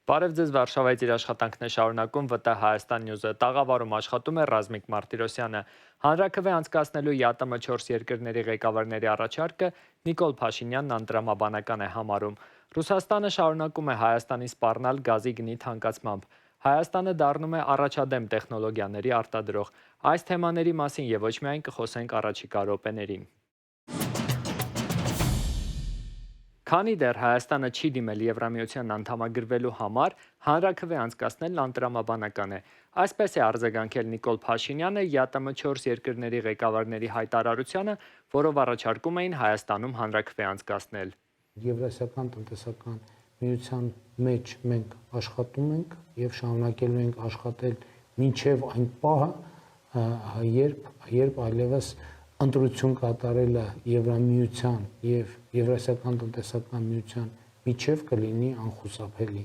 Բարև ձեզ, Վարշավայից իր աշխատանքն է շարունակում ՎՏ Հայաստան Նյուզը։ Տաղավարում աշխատում է Ռազմիկ Մարտիրոսյանը։ Հանրաքվե անցկացնելու ԵԱՏՄ 4 երկրների ղեկավարների առաջարկը Նիկոլ Փաշինյանն անտրամաբանական է համարում։ Ռուսաստանը շարունակում է Հայաստանի սպառնալ գազի գնի թանկացմամբ։ Հայաստանը դառնում է առաջադեմ տեխնոլոգիաների արտադրող։ Այս թեմաների մասին եւ ոչ միայն կխոսենք առաջիկա րոպեներին։ Քանի դեռ Հայաստանը չի դիմել Եվրամիության անդամագրվելու համար, հանրաքվե անցկացնելն անտրամաբանական է։ Այսպես է արձագանքել Նիկոլ Փաշինյանը ԵԱՏՄ 4 երկրների ղեկավարների հայտարարությանը, որով առաջարկում էին Հայաստանում հանրաքվե անցկացնել։ Եվրասիական տնտեսական միության մեջ մենք աշխատում ենք եւ շարունակելու ենք աշխատել մինչեւ այն պահը, երբ այլևս ընտրություն կատարելը Եվրամիության եւ Եվրասիական տնտեսական միության միջև կլինի անխուսափելի։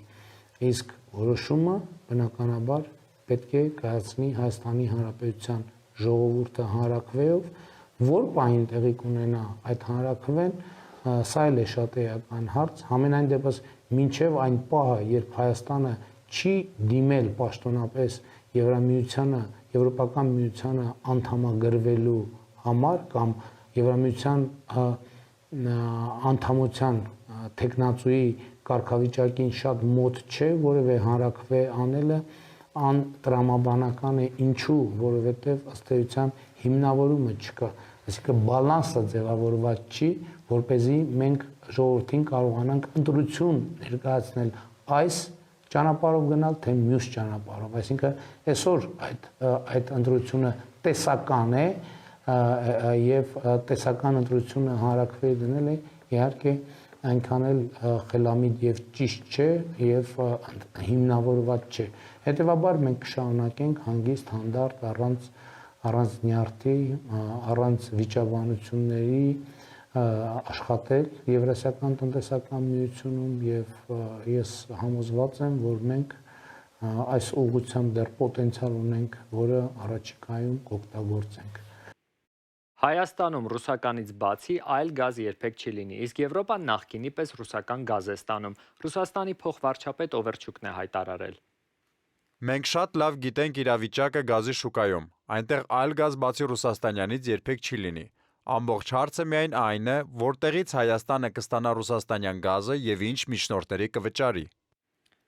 Իսկ որոշումը բնականաբար պետք է կայացնի Հայաստանի Հանրապետության ժողովուրդը հանրաքվեով, որ պահին տեղի կունենա այդ հանրաքվեն, սա էլ է շատ էական հարց, համենայն դեպս մինչև այն պահը, երբ Հայաստանը չի դիմել պաշտոնապես Եվրամիությանը, Եվրոպական միությանը անդամագրվելու համար կամ Եվրամիության անդամության տեխնացուի կարգավիճակին շատ մոտ չէ, որևէ հանրաքվե անելը անտրամաբանական է, ինչու, որովհետև ըստ էության հիմնավորումը չկա, այսինքն բալանսը ձևավորված չի, որպեսզի մենք ժողովրդին կարողանանք ընտրություն ներկայացնել այս ճանապարհով գնալ, թե մյուս ճանապարհով, այսինքն այսօր այդ ընտրությունը տեսական է եւ տեսական ընտրությունը հանրաքվեի դնել է իհարկե այնքան էլ խելամիտ եւ ճիշտ չէ եւ հիմնավորված չէ։ Հետևաբար մենք կշարունակենք հանգիստ հանդարտ առանց նյարդի, առանց վիճաբանությունների աշխատել Եվրասիական տնտեսական միությունում եւ ես համոզված եմ, որ մենք այս ուղղությամբ դեռ պոտենցիալ ունենք, որը առաջիկայում կօգտագործենք։ Հայաստանում ռուսականից բացի այլ գազ երբեք չի լինի, իսկ Եվրոպան նախկինի պես ռուսական գազ է ստանում։ Ռուսաստանի փոխվարչապետ Օվերչուկն է հայտարարել։ Մենք շատ լավ գիտենք իրավիճակը գազի շուկայում, այնտեղ այլ գազ բացի ռուսաստանյանից երբեք չի լինի։ Ամբողջ հարցը միայն այն է, որտեղից Հայաստանը կստանա ռուսաստանյան գազը եւ ինչ միջնորդների կվճարի։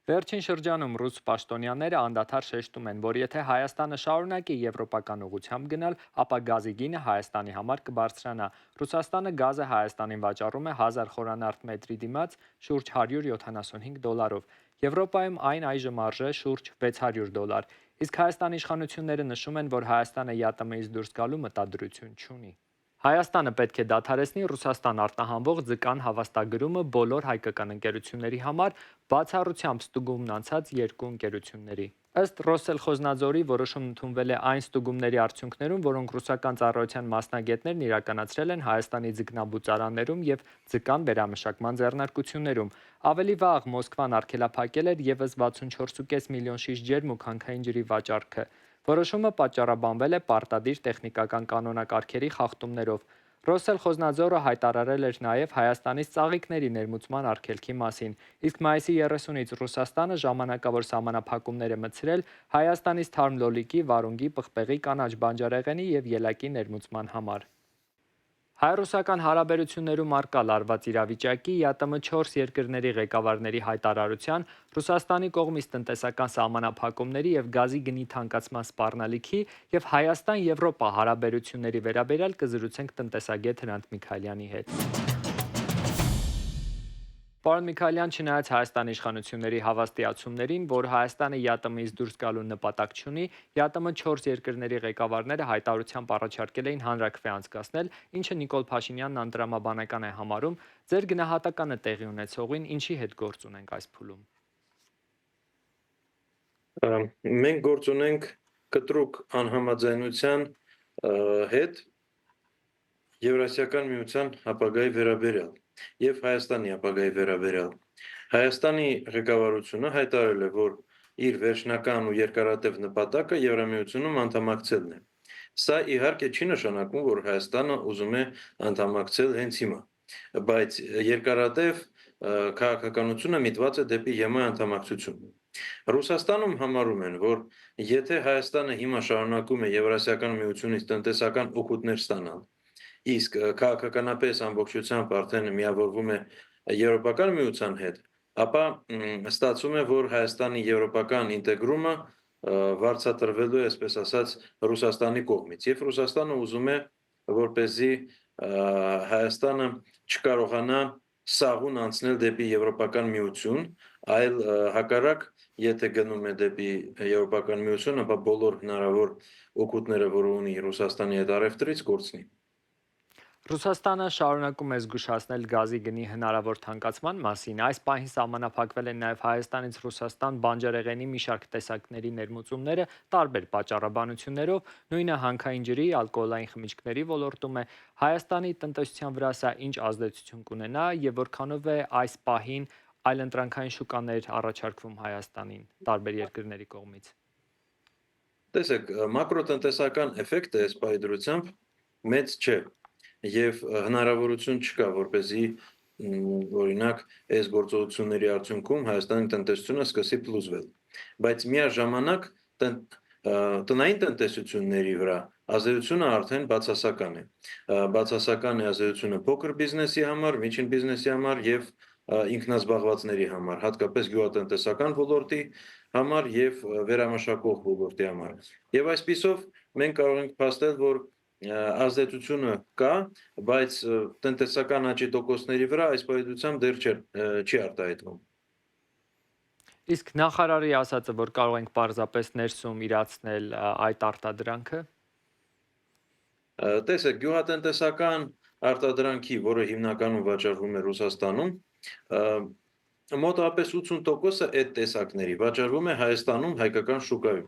Վերջին շրջանում ռուս պաշտոնյաները անդադար շեշտում են, որ եթե Հայաստանը շարունակի եվրոպական ուղղությամբ գնալ, ապա գազի գինը Հայաստանի համար կբարձրանա։ Ռուսաստանը գազը Հայաստանին վաճառում է 1000 խորանարդ մետրի դիմաց շուրջ $175։ Եվրոպայում այն այժմ արժե շուրջ $600։ Իսկ Հայաստանի իշխանությունները նշում են, որ Հայաստանը ԵԱՏՄ-ից դուրս գալու մտադրություն չունի։ Հայաստանը պետք է դադարեցնի Ռուսաստան արտահանվող ձկան հավաստագրումը բոլոր հայկական ընկերությունների համար, բացառությամբ ստուգումն անցած երկու ընկերությունների։ Ըստ Ռոսելխոզնաձորի որոշումն ընդունվել է այն ստուգումների արդյունքներում, որոնք ռուսական ծառայության մասնագետներն իրականացրել են Հայաստանի ձկնաբուծարաններում եւ ձկան վերամշակման ձեռնարկություններում։ Ավելի վաղ Մոսկվան արգելափակել էր եւս 64.5 միլիոն շիշ ջերմ ու քանքային ջրի վաճառքը։ Որոշումը պատճառաբանվել է պարտադիր տեխնիկական կանոնակարգերի խախտումներով։ Ռոսելխոզնաձորը հայտարարել էր նաև Հայաստանից ծաղիկների ներմուծման արգելքի մասին, իսկ մայիսի 30-ից Ռուսաստանը ժամանակավոր սահմանափակումներ է մտցրել Հայաստանից թարմ լոլիկի, վարունգի, պղպեղի, կանաչ բանջարեղենի եւ ելակի ներմուծման համար։ Հայ-ռուսական հարաբերություններում առկա լարված իրավիճակի ԵԱՏՄ 4 երկրների ղեկավարների հայտարարության, Ռուսաստանի կողմից տնտեսական սահմանափակումների եւ գազի գնի թանկացման սպառնալիքի եւ Հայաստան-Եվրոպա հարաբերությունների վերաբերյալ կզրուցենք տնտեսագետ Հրանտ Միքայելյանի հետ։ Պարոն Միքայելյան, չնայած Հայաստանի իշխանությունների հավաստիացումներին, որ Հայաստանը ԵԱՏՄ-ից դուրս գալու նպատակ չունի, ԵԱՏՄ 4 երկրների ղեկավարները հայտարարությամբ առաջարկել էին հանրաքվե անցկացնել, ինչը Նիկոլ Փաշինյանն անտրամաբանական է համարում։ Ձեր գնահատականը տեղի ունեցողին ինչի հետ գործ ունենք այս փուլում։ Մենք գործ ունենք կտրուկ անհամաձայնության հետ Եվրասիական միության ապագայի վերաբերյալ եւ Հայաստանի ապագայի վերաբերյալ։ Հայաստանի ղեկավարությունը հայտարարել է, որ իր վերջնական ու երկարատև նպատակը Եվրամիությունում անդամակցելն է։ Սա իհարկե չի նշանակում, որ Հայաստանը ուզում է անդամակցել հենց հիմա, բայց երկարատև քաղաքականությունը միտված է դեպի ԵՄ անդամակցություն։ Ռուսաստանում համարում են, որ եթե Հայաստանը հիմա շարունակում է Եվրասիական միությունից տնտեսական օգուտներ ստանալ, իսկ քաղաքականապես ամբողջությամբ արդեն միավորվում է Եվրոպական միության հետ, ապա ստացվում է, որ Հայաստանի եվրոպական ինտեգրումը վարձատրվելու է, այսպես ասած, Ռուսաստանի կողմից։ Եվ Ռուսաստանը ուզում է, որպեսզի Հայաստանը չկարողանա սաղուն անցնել դեպի Եվրոպական միություն, այլ հակառակ, եթե գնում է դեպի Եվրոպական միություն, ապա բոլոր հնարավոր օգուտները, որ ունի Ռուսաստանի հետ առևտրից, կորցնի։ Ռուսաստանը շարունակում է զգուշացնել գազի գնի հնարավոր թանկացման մասին։ Այս պահին սահմանափակվել են նաև Հայաստանից Ռուսաստան բանջարեղենի մի շարք տեսակների ներմուծումները տարբեր պատճառաբանություններով, նույնը հանքային ջրի, ալկոհոլային խմիչքների ոլորտում է։ Հայաստանի տնտեսության վրա սա ինչ ազդեցություն կունենա եւ որքանով է այս պահին այլընտրանքային շուկաներ առաջարկվում Հայաստանին տարբեր երկրների կողմից։ Տեսեք, մակրոտնտեսական էֆեկտը այս պայդրությամբ մեծ չէ եւ հնարավորություն չկա, որպեսզի օրինակ այս գործողությունների արդյունքում Հայաստանի տնտեսությունը սկսի փլուզվել։ Բայց միաժամանակ տնային տնտեսությունների վրա ազդեցությունը արդեն բացասական է։ Բացասական է ազդեցությունը փոքր բիզնեսի համար, միջին բիզնեսի համար եւ ինքնազբաղվածների համար, հատկապես գյուղատնտեսական ոլորտի համար եւ վերամշակող ոլորտի համար։ Եվ այսպիսով մենք կարող ենք փաստել, որ ազդեցությունը կա, բայց տնտեսական աճի տոկոսների վրա այս պայծությամբ դեռ չի արտահայտվում։ Իսկ նախարարի ասածը, որ կարող ենք պարզապես ներսում իրացնել այդ արտադրանքը։ Տեսեք, գյուղատնտեսական արտադրանքի, որը հիմնականում վաճառվում է Ռուսաստանում, մոտավորապես 80%-ը այդ տեսակների վաճառվում է Հայաստանում հայկական շուկայում,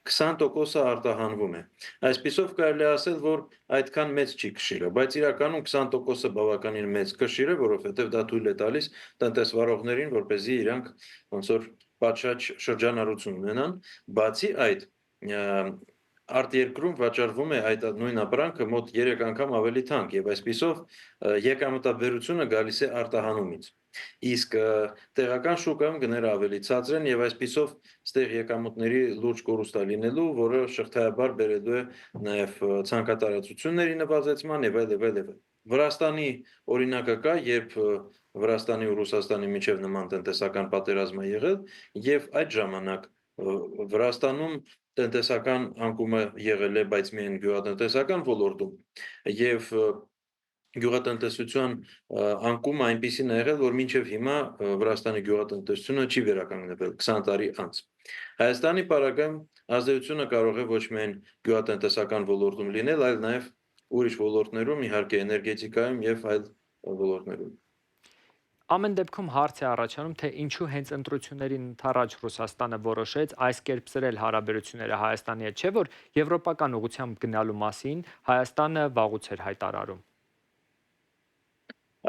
20%-ը արտահանվում է։ Այսպիսով կարելի է ասել, որ այդքան մեծ չի կշիռը, բայց իրականում 20%-ը բավականին մեծ կշիռ է, որովհետև դա թույլ է տալիս տնտեսվարողներին, որպեսզի իրանք ոնց որ պատշաճ շրջանառություն ունենան, բացի այդ արտերկրում վաճառվում է այդ նույն ապրանքը մոտ 3 անգամ ավելի թանկ եւ այսպիսով եկամտաբերությունը գալիս է արտահանումից։ Իսկ տեղական շուկայում գները ավելի ցածր են եւ այսպիսով ստեղ եկամուտների լուրջ կորուստ է լինելու, որը շղթայաբար բերելու է նաեւ ցանկատարածությունների նվազեցման եւ այլ եւ այլ եւ այլ։ Վրաստանի օրինակը կա, երբ Վրաստանի ու Ռուսաստանի միջև նման տնտեսական պատերազմ է եղել եւ այդ ժամանակ Վրաստանում տնտեսական անկումը եղել է, բայց միայն գյուղատնտեսական ոլորտում եւ գյուղատնտեսության անկումը այնպեսին է եղել, որ մինչև հիմա Վրաստանի գյուղատնտեսությունը չի վերականգնվել 20 տարի անց։ Հայաստանի պարագայում ազդեցությունը կարող է ոչ միայն գյուղատնտեսական ոլորտում լինել, այլ նաև ուրիշ ոլորտներում, իհարկե էներգետիկայում եւ այլ ոլորտներում։ Ամեն դեպքում հարց է առաջանում, թե ինչու հենց ընտրություններին ընդառաջ Ռուսաստանը որոշեց այս կերպ սրել հարաբերությունները Հայաստանի հետ, չէ՞ որ եվրոպական ուղղությամբ գնալու մասին Հայաստանը վաղուց էր հայտարարում։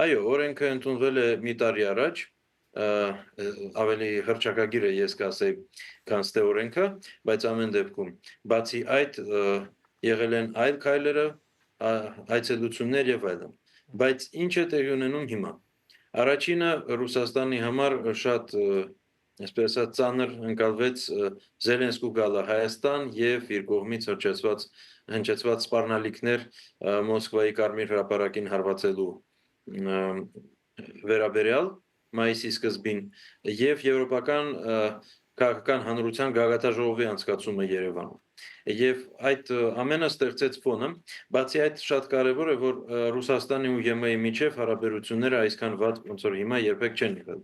Այո, օրենքը ընդունվել է մի տարի առաջ, ավելի հռչակագիր է ես կասեի, քան ստե օրենքը, բայց ամեն դեպքում բացի այդ եղել են այլ քայլերը, այցելություններ եւ այլն։ Բայց ինչ է տեղի ունենում հիմա։ Առաջինը Ռուսաստանի համար շատ այսպես ասած ծանր ընկալվեց Զելենսկու գալը Հայաստան եւ իր կողմից հնչեցված սպառնալիքներ Մոսկվայի Կարմիր հրապարակին հարվածելու վերաբերյալ մայիսի սկզբին եւ եվրոպական քաղաքական հանրության գագաթաժողովի անցկացումը Երևանում։ Եվ այդ ամենը ստեղծեց ֆոնը, բացի այդ շատ կարևոր է, որ Ռուսաստանի ու ԵՄ-ի միջև հարաբերությունները այսքան վատ ոնց որ հիմա երբեք չեն եղել։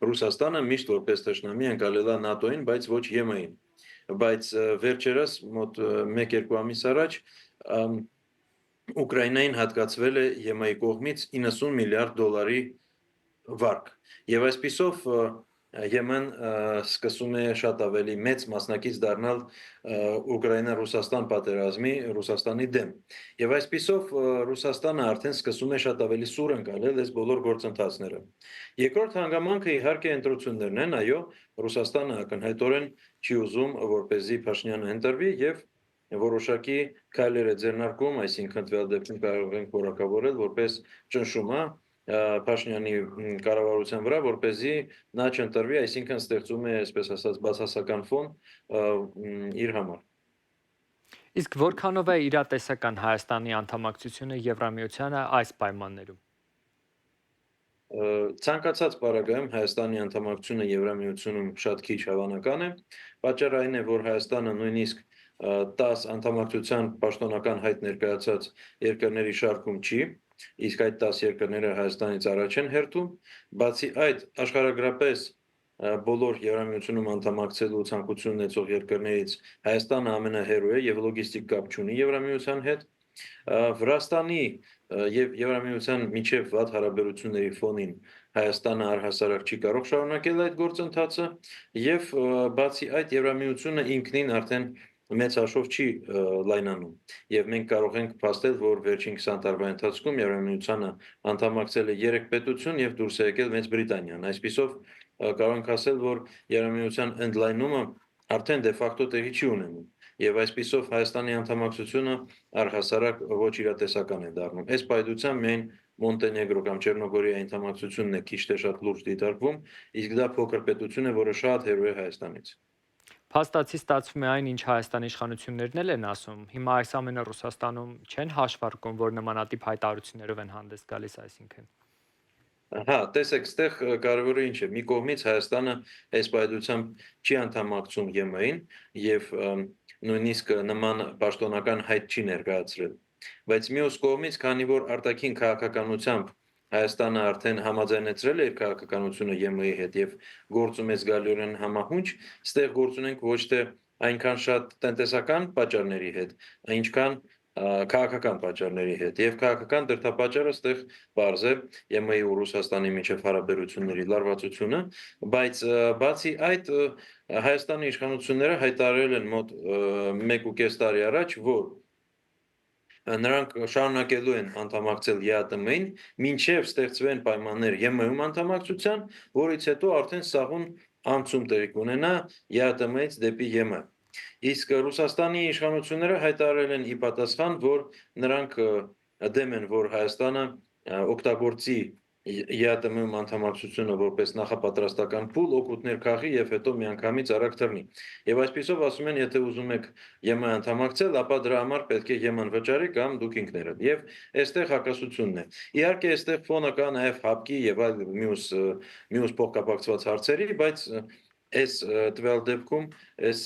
Ռուսաստանը միշտ որպես թշնամի ընկալել է ՆԱՏՕ-ին, բայց ոչ ԵՄ-ին։ Բայց վերջերս մոտ 1-2 ամիս առաջ Ուկրաինային հատկացվել է ԵՄ-ի կողմից 90 միլիարդ դոլարի վարկ։ Եվ այսպիսով ԵՄ-ն սկսում է շատ ավելի մեծ մասնակից դառնալ Ուկրաինա-Ռուսաստան պատերազմի Ռուսաստանի դեմ։ Եվ այսպիսով Ռուսաստանը արդեն սկսում է շատ ավելի սուր ընկալել այս բոլոր գործընթացները։ Երկրորդ հանգամանքը իհարկե ընտրություններն են, այո, Ռուսաստանը ակնհայտորեն չի ուզում, որպեսզի Փաշինյանը ընտրվի եւ որոշակի քայլեր է ձեռնարկում, այսինքն տվյալ դեպքում կարող ենք որակավորել որպես ճնշում, Փաշինյանի կառավարության վրա, որպեսզի նա չընտրվի, այսինքն ստեղծում է, այսպես ասած, բացասական ֆոն իր համար։ Իսկ որքանով է իրատեսական Հայաստանի անդամակցությունը Եվրամիությանը այս պայմաններում։ Ցանկացած պարագայում Հայաստանի անդամակցությունը Եվրամիությունում շատ քիչ հավանական է։ Պատճառը այն է, որ Հայաստանը նույնիսկ 10 անդամակցության պաշտոնական հայտ ներկայացած երկրների շարքում չի, իսկ այդ 10 երկրները Հայաստանից առաջ են հերթում։ Բացի այդ, աշխարհագրապես բոլոր Եվրամիությունում անդամակցելու ցանկություն ունեցող երկրներից Հայաստանը ամենահեռու է եւ լոգիստիկ կապ չունի Եվրամիության հետ։ Վրաստանի եւ Եվրամիության միջև վատ հարաբերությունների ֆոնին Հայաստանը առհասարակ չի կարող շարունակել այդ գործընթացը եւ բացի այդ Եվրամիությունը ինքնին արդեն մեծ հաշվով չի լայնանում եւ մենք կարող ենք փաստել, որ վերջին 20 տարվա ընթացքում Եվրամիությանը անդամակցել է 3 պետություն եւ դուրս է եկել Մեծ Բրիտանիան։ Այսպիսով կարող ենք ասել, որ Եվրամիության ընդլայնումը արդեն դե ֆակտո տեղի չի ունենում եւ այսպիսով Հայաստանի անդամակցությունը առհասարակ ոչ իրատեսական է դառնում։ Այս պայծությամբ միայն Մոնտենեգրո կամ Չեռնոգորիայի անդամակցությունն է քիչ թե շատ լուրջ դիտարկվում, իսկ դա փոքր պետություն է, որը շատ հեռու է Հայաստանից։ Փաստացի ստացվում է այն, ինչ Հայաստանի իշխանություններն էլ են ասում։ Հիմա այս ամենը Ռուսաստանում չեն հաշվարկում, որ նմանատիպ հայտարարություններով են հանդես գալիս, այսինքն։ Հա, տեսեք, այստեղ կարևորը ինչ է։ Մի կողմից Հայաստանը այս պայծությամբ չի անդամակցում ԵՄ-ին եւ նույնիսկ նման պաշտոնական հայտ չի ներկայացրել։ Բայց մյուս կողմից, քանի որ արտաքին քաղաքականությամբ Հայաստանը արդեն համաձայնեցրել է իր քաղաքականությունը ԵՄ-ի հետ եւ գործում է զգալիորեն համահունչ, այստեղ գործ ունենք ոչ թե այնքան շատ տնտեսական պատճառների հետ, ինչքան քաղաքական պատճառների հետ եւ քաղաքական դրդապատճառը այստեղ բարձ է ԵՄ-ի ու Ռուսաստանի միջև հարաբերությունների լարվածությունը, բայց բացի այդ Հայաստանի իշխանությունները հայտարարել են մոտ 1.5 տարի առաջ, որ նրանք շարունակելու են անդամակցել ԵԱՏՄ-ին, մինչև ստեղծվեն պայմաններ ԵՄ-ում անդամակցության, որից հետո արդեն սահուն անցում տեղի կունենա ԵԱՏՄ-ից դեպի ԵՄ։ Իսկ Ռուսաստանի իշխանությունները հայտարարել են ի պատասխան, որ նրանք դեմ են, որ Հայաստանը օգտագործի ԵԱՏՄ-ում անդամակցությունը որպես նախապատրաստական փուլ օգուտներ քաղի եւ հետո միանգամից արագ թռնի։ Եւ այսպեսով ասում են, եթե ուզում եք ԵՄ անդամակցել, ապա դրա համար պետք է ԵՄ-ն վճարի կամ դուք ինքներդ։ Եվ այստեղ հակասությունն է։ Իհարկե, այստեղ ֆոնը կա նաեւ ՀԱՊԿ-ի եւ այլ մյուս փոխկապակցված հարցերի, բայց այս տվյալ դեպքում այս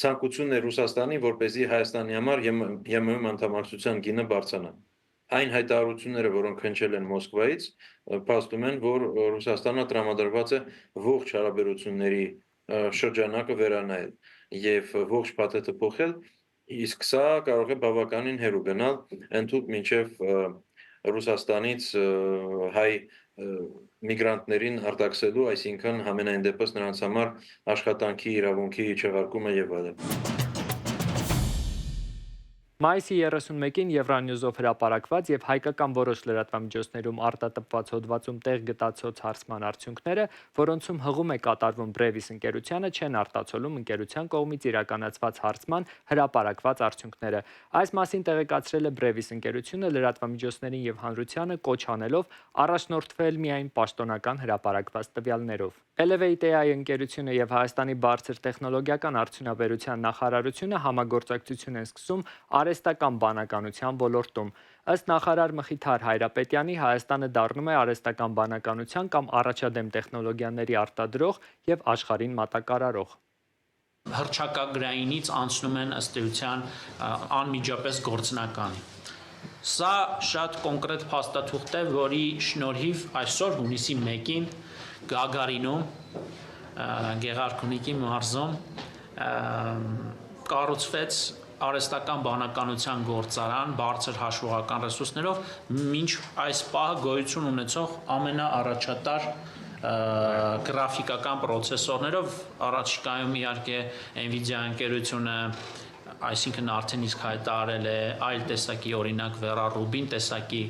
ցանկությունն է Ռուսաստանի, որպեսզի Հայաստանի համար ԵՄ-ում անդամակցության գինը բարձրանա։ Այն հայտարարությունները, որոնք հնչել են Մոսկվայից, փաստում են, որ Ռուսաստանը տրամադրված է ողջ հարաբերությունների շրջանակը վերանայել եւ ողջ փաթեթը փոխել, իսկ սա կարող է բավականին հեռու գնալ ընդհուպ մինչեւ Ռուսաստանից հայ միգրանտներին արտաքսելու, այսինքն համենայն դեպս նրանց համար աշխատանքի իրավունքի չեղարկումը եւ այլն։ Մայիսի 31-ին Եվրանյուզով հրապարակված եւ հայկական որոշ լրատվամիջոցներում արտատպված հոդվածում տեղ գտած հարցման արդյունքները, որոնցում հղում է կատարվում Brevis ընկերությանը, չեն արտացոլում ընկերության կողմից իրականացված հարցման հրապարակված արդյունքները։ Այս մասին տեղեկացրել է Brevis ընկերությունը լրատվամիջոցներին եւ հանրությանը կոչ անելով առաջնորդվել միայն պաշտոնական հրապարակված տվյալներով։ Elevate.ai ընկերությունը եւ Հայաստանի բարձր տեխնոլոգիական արդյունաբերության նախարարությունը համագործակցություն են սկսում արհեստական բանականության ոլորտում։ Ըստ նախարար Մխիթար Հայրապետյանի, Հայաստանը դառնում է արհեստական բանականության կամ առաջադեմ տեխնոլոգիաների արտադրող եւ աշխարհին մատակարարող։ Հռչակագրայինից անցնում են ըստ էության անմիջապես գործնական։ Սա շատ կոնկրետ փաստաթուղթ է, որի շնորհիվ այսօր հունիսի 1-ին Գագարինում Գեղարքունիքի մարզում կառուցվեց արհեստական բանականության գործարան բարձր հաշվողական ռեսուրսներով մինչ այս պահը գոյություն ունեցող ամենաառաջատար գրաֆիկական պրոցեսորներով առաջիկայում իհարկե Nvidia ընկերությունը այսինքն արդեն իսկ հայտարարել է այլ տեսակի օրինակ Vera Rubin տեսակի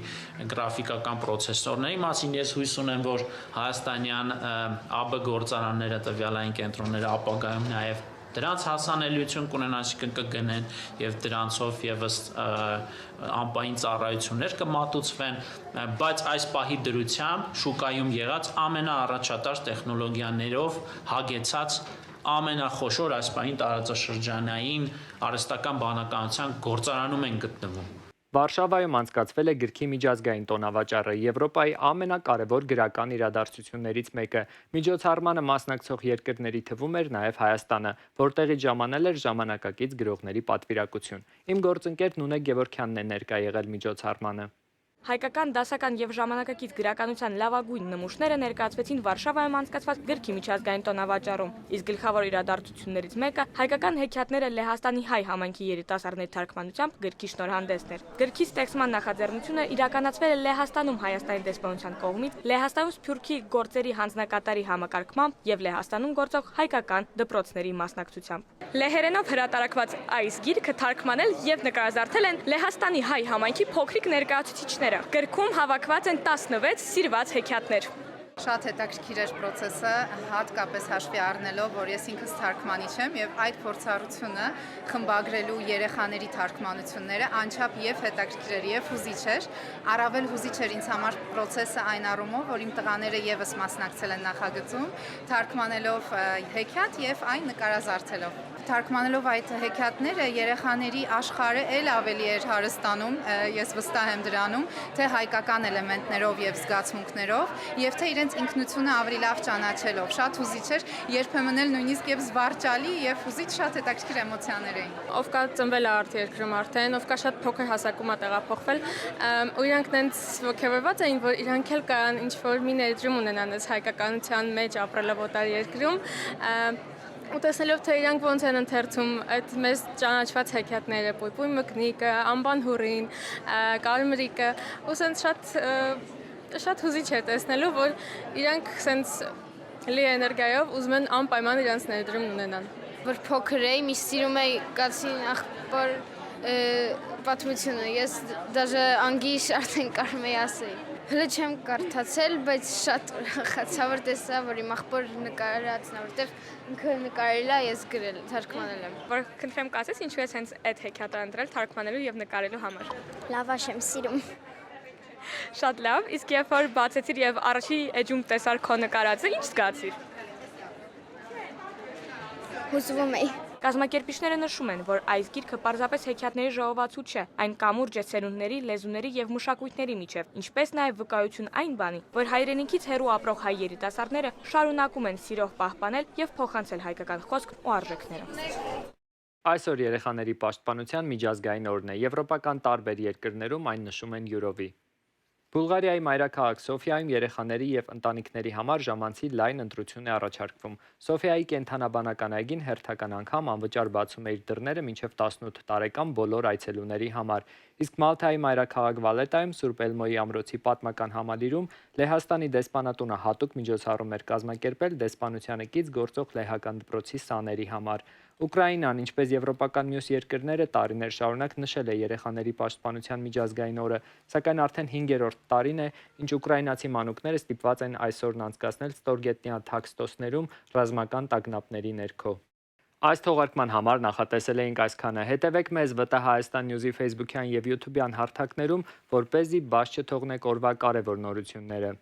գրաֆիկական պրոցեսորների մասին ես հույս ունեմ, որ հայաստանյան ԱԲ գործարանները տվյալային կենտրոնները ապագայում նաև դրանց հասանելիություն կունեն, այսինքն կգնեն եւ դրանցով եւս անպային ծառայություններ կմատուցվեն, բայց այս պահի դրությամբ շուկայում եղած ամենաառաջատար տեխնոլոգիաներով հագեցած ամենախոշոր այս պահին տարածաշրջանային արհեստական բանականության գործարանում են գտնվում։ Վարշավայում անցկացվել է գրքի միջազգային տոնավաճառը, Եվրոպայի ամենակարևոր գրական իրադարձություններից մեկը։ Միջոցառմանը մասնակցող երկրների թվում էր նաև Հայաստանը, որտեղից ժամանել էր ժամանակակից գրողների պատվիրակություն։ Իմ գործընկեր Նունե Գևորգյանն է ներկա եղել միջոցառմանը։ Հայկական, դասական եւ ժամանակակից գրականության լավագույն նմուշները ներկայացվեցին Վարշավայում անցկացված գրքի միջազգային տոնավաճառում։ Իսկ գլխավոր իրադարձություններից մեկը հայկական հեքիաթները Լեհաստանի հայ համայնքի երիտասարդների թարգմանությամբ գրքի շնորհանդեսն էր։ Գրքի ստեղծման նախաձեռնությունը իրականացվել է Լեհաստանում Հայաստանի դեսպանության կողմից, Լեհաստանում Սփյուռքի գործերի հանձնակատարի համակարգմամբ եւ Լեհաստանում գործող հայկական դպրոցների մասնակցությամբ։ Լեհերենով հրատարակված այս գիրքը թարգմանել եւ նկարազարդել են Լեհաստանի հայ համայնքի փոքրիկ ներկայացուցիչները։ Գրքում հավաքված են 16 սիրված հեքիաթներ։ Շատ հետաքրքիր էր process-ը, հատկապես հաշվի առնելով, որ ես ինքս թարգմանիչ եմ եւ այդ փորձառությունը խմբագրելու երեխաների թարգմանությունները անչափ եւ հետաքրքիր էր եւ հուզիչ էր։ Առավել հուզիչ էր ինձ համար process-ը այն առումով, որ իմ տղաները եւս մասնակցել են նախագծում, թարգմանելով հեքիաթ եւ այն նկարազարդելով։ Թարգմանելով այդ հեքիաթները երեխաների աշխարհը ել ավելի էր հարստանում, ես վստահ եմ դրանում, թե հայկական էլեմենտներով եւ զգացմունքներով, եւ թե իրենց ինքնությունը ավելի լավ ճանաչելով։ Շատ հուզիչ էր, երբեմն էլ նույնիսկ եւ զվարճալի եւ հուզիչ շատ հետաքրքիր էմոցիաներ էին։ Ով կա ծնվել է արտերկրում արդեն, ով կա շատ փոքր հասակում է տեղափոխվել, ու իրանք նենց ողջևորված էին, որ իրանք էլ կան ինչ-որ մի ներդրում ունենան այս հայկականության մեջ ապրելով օտար երկրում։ Ու տեսնելով թե իրանք ոնց են ընթերցում այդ մեզ ճանաչված հեքիաթները, Պույպույ մկնիկը, Անբան հուրին, Կարմրիկը, ու սենց շատ հուզիչ է տեսնելու, որ իրանք սենց լի էներգիայով ուզում են անպայման իրանց ներդրում ունենան։ Որ փոքր էի, միշտ սիրում էի Կացին աղբոր պատմությունը, ես դաժե անգիշ արդեն կարում էի ասեի։ Հլը չեմ կարդացել, բայց շատ ուրախացա, որ տեսա, որ իմ աղբոր նկարածն է, որտեվ ինքը նկարել է, ես գրել, թարգմանել եմ։ Որ քննեմ կասես, ինչու ես հենց այդ հեքիաթը ընտրել թարգմանելու եւ նկարելու համար։ Լավաշ եմ սիրում։ Շատ լավ, իսկ երբ որ բացեցիր եւ առաջի էջում տեսար քո նկարածը, ինչ զգացիր։ Հուզվում էի։ Կազմակերպիչները նշում են, որ այս գիրքը պարզապես հեքիաթների ժողովածու չէ, այն կամուրջ է սերունդների, լեզուների եւ մշակույթների միջև, ինչպես նաեւ վկայություն այն բանի, որ հայրենիքից հեռու ապրող հայ երիտասարդները շարունակում են սիրով պահպանել եւ փոխանցել հայկական խոսքն ու արժեքները։ Այսօր երեխաների պաշտպանության միջազգային օրն է, եվրոպական տարբեր երկրներում այն նշում են յուրովի։ Բուլղարիայի մայրաքաղաք Սոֆիայում երեխաների եւ ընտանիքների համար ժամանցի լայն ընտրություն է առաջարկվում։ Սոֆիայի կենթանաբանական այգին հերթական անգամ անվճար բացում է իր դռները մինչև 18 տարեկան բոլոր այցելուների համար։ Իսկ Մալթայի մայրաքաղաք Վալետայում Սուրբ Էլմոյի ամրոցի պատմական համալիրում Լեհաստանի դեսպանատունը հատուկ միջոցառում էր կազմակերպել դեսպանությանը կից գործող լեհական դպրոցի սաների համար։ Ուկրաինան, ինչպես եվրոպական մյուս երկրները, տարիներ շարունակ նշել է երեխաների պաշտպանության միջազգային օրը, սակայն արդեն 5-րդ տարին է, ինչ ուկրաինացի մանուկները ստիպված են այսօրն անցկացնել ստորգետնյա թաքստոսներում ռազմական տագնապների ներքո։ Այս թողարկման համար նախատեսել էինք այսքանը։ Հետևեք մեզ ՎՏՀ Հայաստան Նյուզի Facebook-յան եւ YouTube-յան հարթակներում, որպեսզի բաց չթողնեք օրվա կարևոր նորությունները։